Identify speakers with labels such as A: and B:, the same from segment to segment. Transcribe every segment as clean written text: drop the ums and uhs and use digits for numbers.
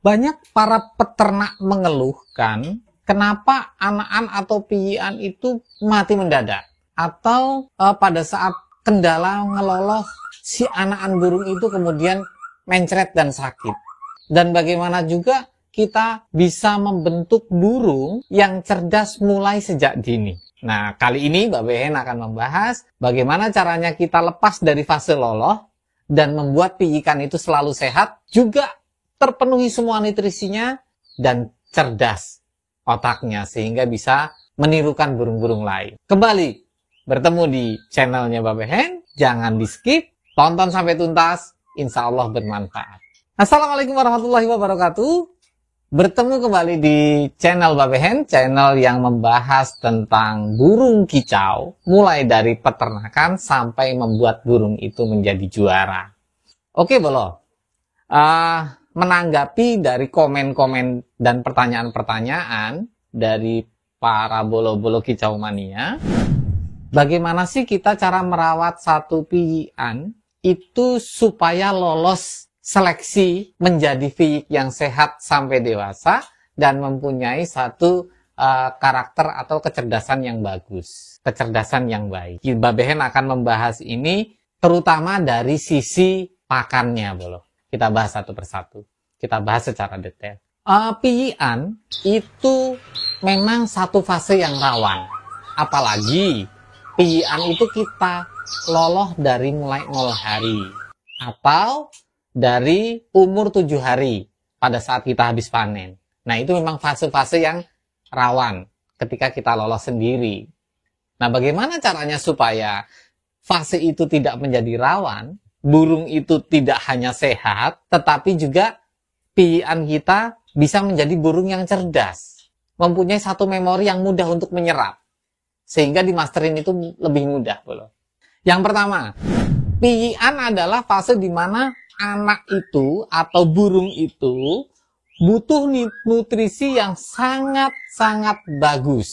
A: Banyak para peternak mengeluhkan kenapa anakan atau piyikan itu mati mendadak. Atau pada saat kendala ngeloloh, si anakan burung itu kemudian mencret dan sakit. Dan bagaimana juga kita bisa membentuk burung yang cerdas mulai sejak dini. Nah, kali ini Mbak Behen akan membahas bagaimana caranya kita lepas dari fase loloh dan membuat piyikan itu selalu sehat, juga terpenuhi semua nutrisinya dan cerdas otaknya sehingga bisa menirukan burung-burung lain. Kembali bertemu di channelnya Mbak Behen, jangan di skip, tonton sampai tuntas, insya Allah bermanfaat. Assalamualaikum warahmatullahi wabarakatuh. Bertemu kembali di channel Mbak Behen, channel yang membahas tentang burung kicau, mulai dari peternakan sampai membuat burung itu menjadi juara. Oke, Bolo. Menanggapi dari komen-komen dan pertanyaan-pertanyaan dari para bolo-bolo kicau mania, bagaimana sih kita cara merawat satu piyikan itu supaya lolos seleksi menjadi piyik yang sehat sampai dewasa dan mempunyai satu karakter atau kecerdasan yang bagus, kecerdasan yang baik. Mbak Behen akan membahas ini terutama dari sisi pakannya, Bolo. Kita bahas satu persatu. Kita bahas secara detail. Piyikan itu memang satu fase yang rawan. Apalagi piyikan itu kita loloh dari mulai 0 hari atau dari umur 7 hari pada saat kita habis panen. Nah, itu memang fase-fase yang rawan ketika kita lolos sendiri. Nah, bagaimana caranya supaya fase itu tidak menjadi rawan, burung itu tidak hanya sehat, tetapi juga piyikan kita bisa menjadi burung yang cerdas, mempunyai satu memori yang mudah untuk menyerap, sehingga dimasterin itu lebih mudah. Yang pertama, piyikan adalah fase di mana anak itu atau burung itu butuh nutrisi yang sangat-sangat bagus.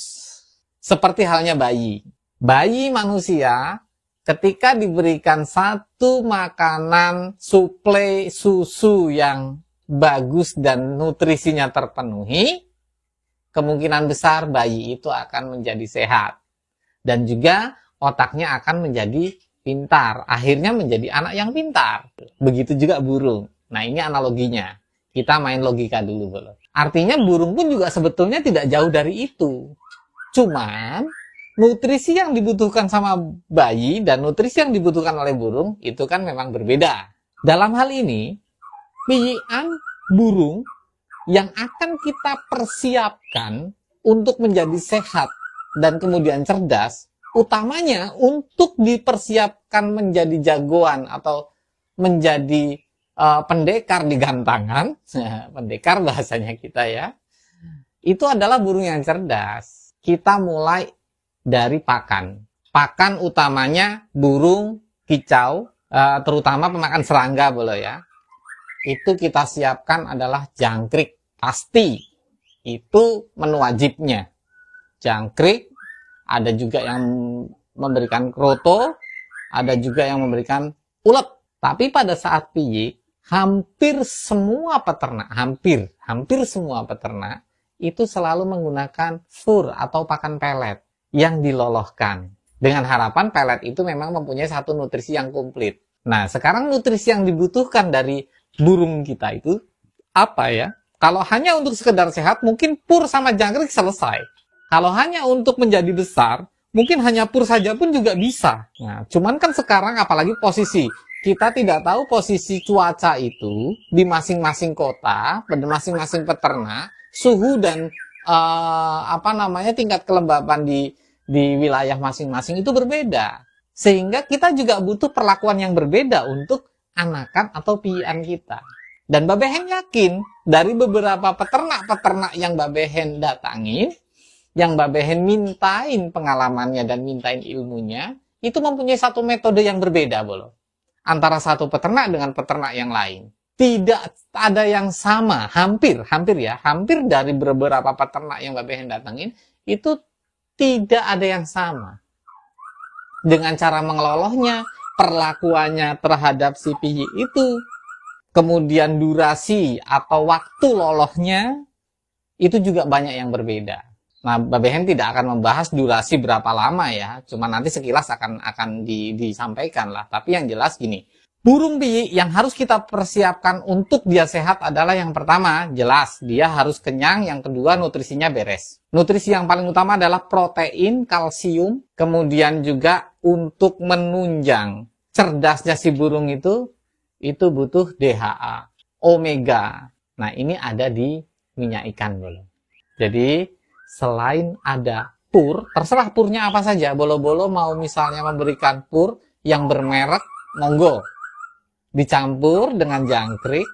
A: Seperti halnya bayi. Bayi manusia ketika diberikan satu makanan suplai susu yang bagus dan nutrisinya terpenuhi, kemungkinan besar bayi itu akan menjadi sehat. Dan juga otaknya akan menjadi pintar, akhirnya menjadi anak yang pintar. Begitu juga burung. Nah, ini analoginya. Kita main logika dulu, Bolo. Artinya burung pun juga sebetulnya tidak jauh dari itu. Cuman nutrisi yang dibutuhkan sama bayi dan nutrisi yang dibutuhkan oleh burung itu kan memang berbeda. Dalam hal ini, piyikan burung yang akan kita persiapkan untuk menjadi sehat dan kemudian cerdas, utamanya untuk dipersiapkan menjadi jagoan atau menjadi pendekar di gantangan, pendekar bahasanya kita ya, itu adalah burung yang cerdas. Kita mulai dari pakan. Pakan utamanya burung kicau, terutama pemakan serangga, Bolo ya. Itu kita siapkan adalah jangkrik, pasti. Itu menu wajibnya. Jangkrik, ada juga yang memberikan kroto, ada juga yang memberikan ulet. Tapi pada saat piyik, hampir semua peternak, hampir semua peternak itu selalu menggunakan fur atau pakan pelet yang dilolohkan. Dengan harapan pelet itu memang mempunyai satu nutrisi yang komplit. Nah, sekarang nutrisi yang dibutuhkan dari burung kita itu apa ya? Kalau hanya untuk sekedar sehat, mungkin pur sama jangkrik selesai. Kalau hanya untuk menjadi besar, mungkin hanya pur saja pun juga bisa. Nah, cuman kan sekarang apalagi posisi, kita tidak tahu posisi cuaca itu di masing-masing kota, pada masing-masing peternak, suhu dan tingkat kelembapan di wilayah masing-masing itu berbeda. Sehingga kita juga butuh perlakuan yang berbeda untuk anakan atau piyikan kita. Dan Mbak Behen yakin dari beberapa peternak-peternak yang Mbak Behen datangin, yang Mbak Behen mintain pengalamannya dan mintain ilmunya, itu mempunyai satu metode yang berbeda, Bolo. Antara satu peternak dengan peternak yang lain. Tidak ada yang sama, hampir dari beberapa peternak yang Mbak Behen datangin, itu tidak ada yang sama. Dengan cara mengelolosnya, perlakuannya terhadap si piyik itu, kemudian durasi atau waktu lolohnya, itu juga banyak yang berbeda. Nah, Babehen tidak akan membahas durasi berapa lama ya, cuma nanti sekilas akan disampaikan lah. Tapi yang jelas gini, burung piyi yang harus kita persiapkan untuk dia sehat adalah yang pertama, jelas dia harus kenyang, yang kedua nutrisinya beres. Nutrisi yang paling utama adalah protein, kalsium, kemudian juga untuk menunjang cerdasnya si burung itu butuh DHA, omega. Nah, ini ada di minyak ikan bolo. Jadi selain ada pur, terserah purnya apa saja. Bolo-bolo mau misalnya memberikan pur yang bermerek, monggo. Dicampur dengan jangkrik.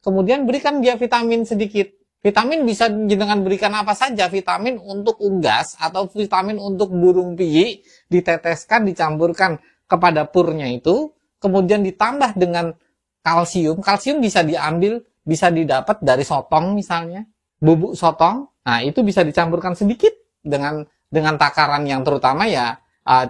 A: Kemudian berikan dia vitamin sedikit. Vitamin bisa dengan berikan apa saja. Vitamin untuk unggas atau vitamin untuk burung piyi diteteskan, dicampurkan kepada purnya itu. Kemudian ditambah dengan kalsium. Kalsium bisa diambil, bisa didapat dari sotong misalnya. Bubuk sotong. Nah, itu bisa dicampurkan sedikit dengan takaran yang terutama ya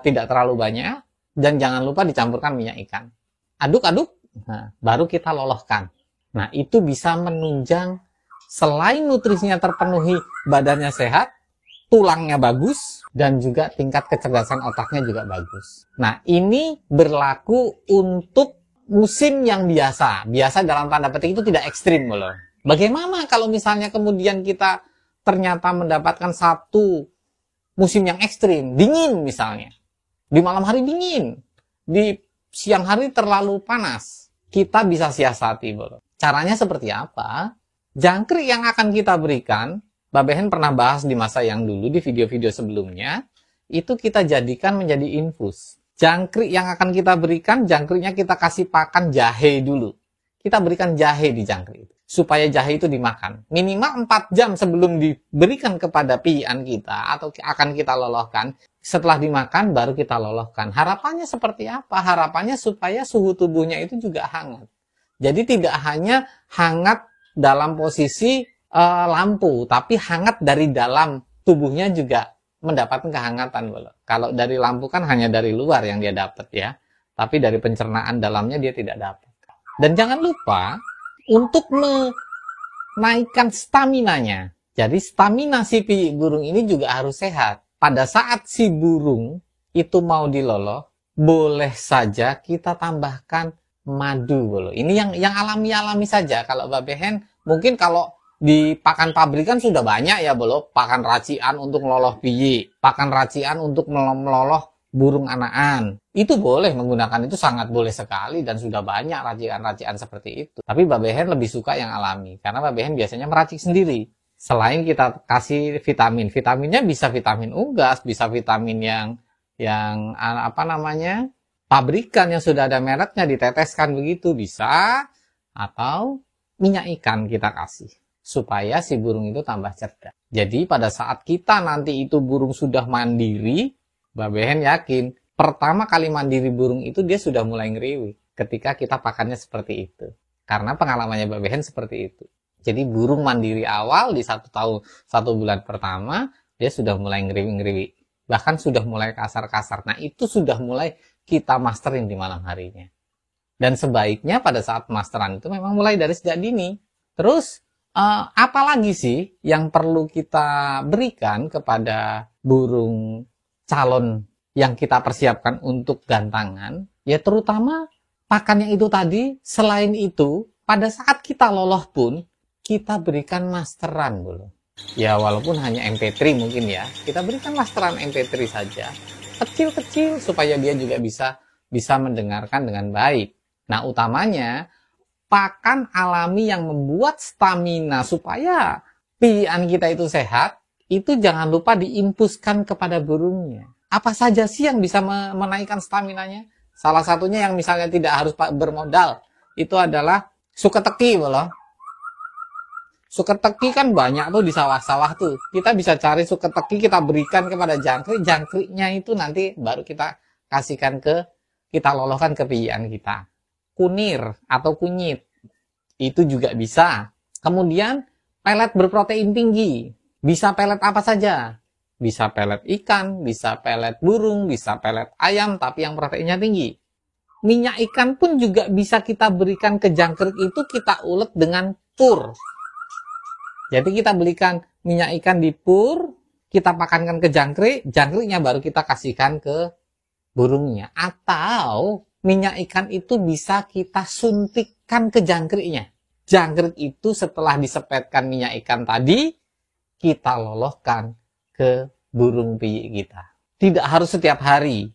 A: tidak terlalu banyak. Dan jangan lupa dicampurkan minyak ikan. Aduk-aduk, nah, baru kita lolohkan. Nah, itu bisa menunjang selain nutrisinya terpenuhi, badannya sehat, tulangnya bagus, dan juga tingkat kecerdasan otaknya juga bagus. Nah, ini berlaku untuk musim yang biasa. Biasa dalam tanda petik itu tidak ekstrim loh. Bagaimana kalau misalnya kemudian kita ternyata mendapatkan satu musim yang ekstrim, dingin misalnya. Di malam hari dingin, di siang hari terlalu panas. Kita bisa siasati, bro. Caranya seperti apa? Jangkrik yang akan kita berikan, Babehen pernah bahas di masa yang dulu, di video-video sebelumnya, itu kita jadikan menjadi infus. Jangkrik yang akan kita berikan, jangkriknya kita kasih pakan jahe dulu. Kita berikan jahe di jangkrik itu, supaya jahe itu dimakan. Minimal 4 jam sebelum diberikan kepada piyian kita, atau akan kita lolohkan. Setelah dimakan, baru kita lolohkan. Harapannya seperti apa? Harapannya supaya suhu tubuhnya itu juga hangat. Jadi tidak hanya hangat dalam posisi lampu, tapi hangat dari dalam tubuhnya juga mendapatkan kehangatan. Kalau dari lampu kan hanya dari luar yang dia dapat ya, tapi dari pencernaan dalamnya dia tidak dapat. Dan jangan lupa untuk menaikkan staminanya. Jadi stamina si piyi burung ini juga harus sehat. Pada saat si burung itu mau diloloh, boleh saja kita tambahkan madu bolo. Ini yang alami-alami saja. Kalau Babehen mungkin kalau di pakan pabrikan sudah banyak ya bolo, pakan racian untuk meloloh piyi, pakan racian untuk meloloh burung anakan. Itu boleh menggunakan, itu sangat boleh sekali dan sudah banyak racikan-racikan seperti itu. Tapi Babehen lebih suka yang alami karena Babehen biasanya meracik sendiri. Selain kita kasih vitamin, vitaminnya bisa vitamin unggas, bisa vitamin yang apa namanya? Pabrikan yang sudah ada mereknya diteteskan begitu bisa, atau minyak ikan kita kasih supaya si burung itu tambah cerdas. Jadi pada saat kita nanti itu burung sudah mandiri, Babehen yakin pertama kali mandiri burung itu dia sudah mulai ngeriwi ketika kita pakannya seperti itu. Karena pengalamannya Babehen seperti itu. Jadi burung mandiri awal di 1 bulan pertama dia sudah mulai ngeriwi-ngeriwi. Bahkan sudah mulai kasar-kasar. Nah itu sudah mulai kita masterin di malam harinya. Dan sebaiknya pada saat masteran itu memang mulai dari sejak dini. Terus apalagi sih yang perlu kita berikan kepada burung calon yang kita persiapkan untuk gantangan? Ya terutama pakan yang itu tadi. Selain itu pada saat kita loloh pun kita berikan masteran dulu. Ya walaupun hanya MP3 mungkin ya, kita berikan masteran MP3 saja, kecil-kecil supaya dia juga bisa mendengarkan dengan baik. Nah utamanya pakan alami yang membuat stamina supaya piyian kita itu sehat, itu jangan lupa diimpuskan kepada burungnya. Apa saja sih yang bisa menaikkan staminanya? Salah satunya yang misalnya tidak harus bermodal, itu adalah suketeki loh. Suketeki kan banyak tuh di sawah-sawah tuh. Kita bisa cari suketeki, kita berikan kepada jangkrik. Jangkriknya itu nanti baru kita kasihkan kita lolohkan ke piyian kita. Kunir atau kunyit. Itu juga bisa. Kemudian pelet berprotein tinggi. Bisa pelet apa saja. Bisa pelet ikan, bisa pelet burung, bisa pelet ayam, tapi yang proteinnya tinggi. minyak ikan pun juga bisa kita berikan ke jangkrik itu, kita ulet dengan pur. Jadi kita belikan minyak ikan di pur, kita pakankan ke jangkrik, jangkriknya baru kita kasihkan ke burungnya. Atau minyak ikan itu bisa kita suntikkan ke jangkriknya. Jangkrik itu setelah disepetkan minyak ikan tadi, kita lolohkan ke burung piyik kita. Tidak harus setiap hari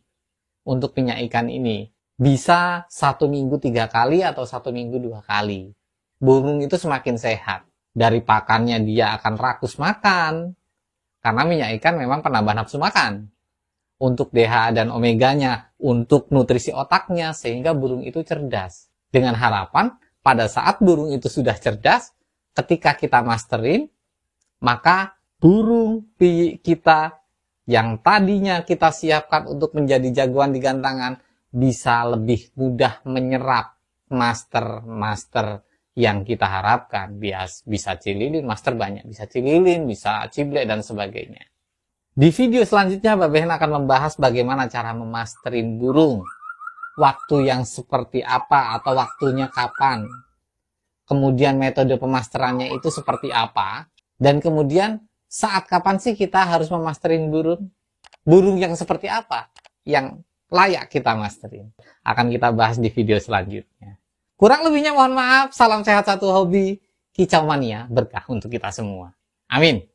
A: untuk minyak ikan ini. Bisa 1 minggu 3 kali atau 1 minggu 2 kali. Burung itu semakin sehat. Dari pakannya dia akan rakus makan. Karena minyak ikan memang penambah nafsu makan. Untuk DHA dan omeganya, untuk nutrisi otaknya, sehingga burung itu cerdas. Dengan harapan, pada saat burung itu sudah cerdas, ketika kita masterin, maka burung piyik kita yang tadinya kita siapkan untuk menjadi jagoan di gantangan, bisa lebih mudah menyerap master yang kita harapkan. Bisa cililin, master banyak. Bisa cililin, bisa ciblek, dan sebagainya. Di video selanjutnya, Mbak Behen akan membahas bagaimana cara memasterin burung. Waktu yang seperti apa atau waktunya kapan. Kemudian metode pemasterannya itu seperti apa. Dan kemudian saat kapan sih kita harus memasterin burung? Burung yang seperti apa yang layak kita masterin? Akan kita bahas di video selanjutnya. Kurang lebihnya mohon maaf. Salam sehat satu hobi. Kicau Mania berkah untuk kita semua. Amin.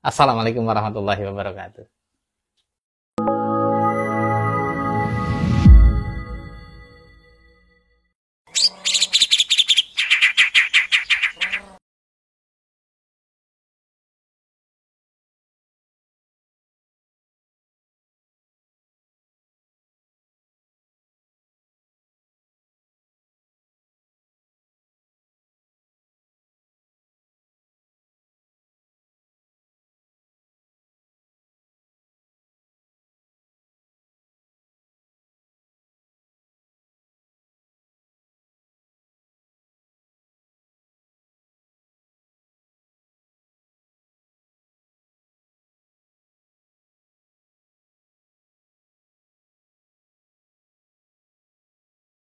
A: Assalamualaikum warahmatullahi wabarakatuh.